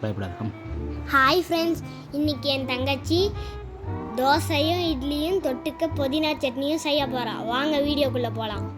பயப்படாத. Hi friends, இன்றைக்கி என் தங்கச்சி தோசையும் இட்லியும் தொட்டுக்க புதினா சட்னியும் செய்ய போகிறா. வாங்க வீடியோக்குள்ளே போகலாம்.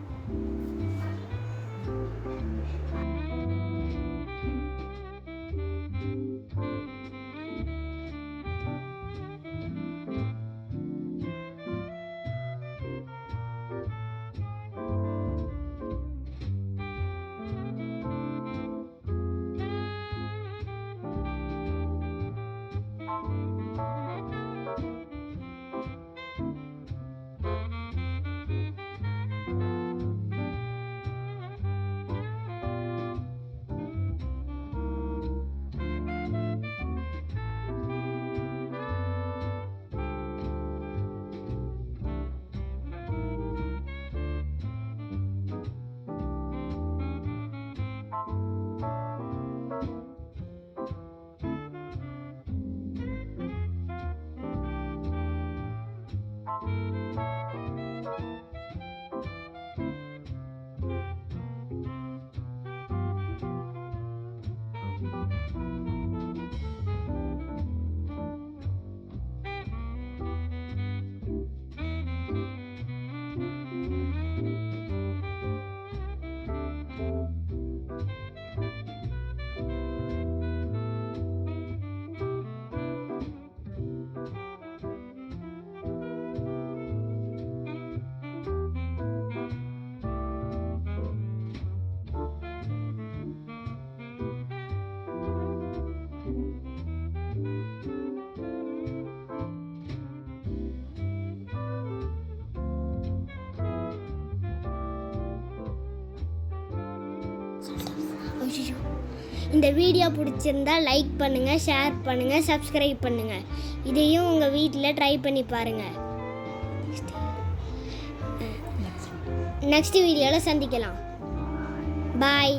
இந்த வீடியோ பிடிச்சிருந்தா லைக் பண்ணுங்கள், ஷேர் பண்ணுங்கள், சப்ஸ்கிரைப் பண்ணுங்கள். இதையும் உங்கள் வீட்டில் ட்ரை பண்ணி பாருங்கள். நெக்ஸ்ட் வீடியோவில் சந்திக்கலாம். பாய்.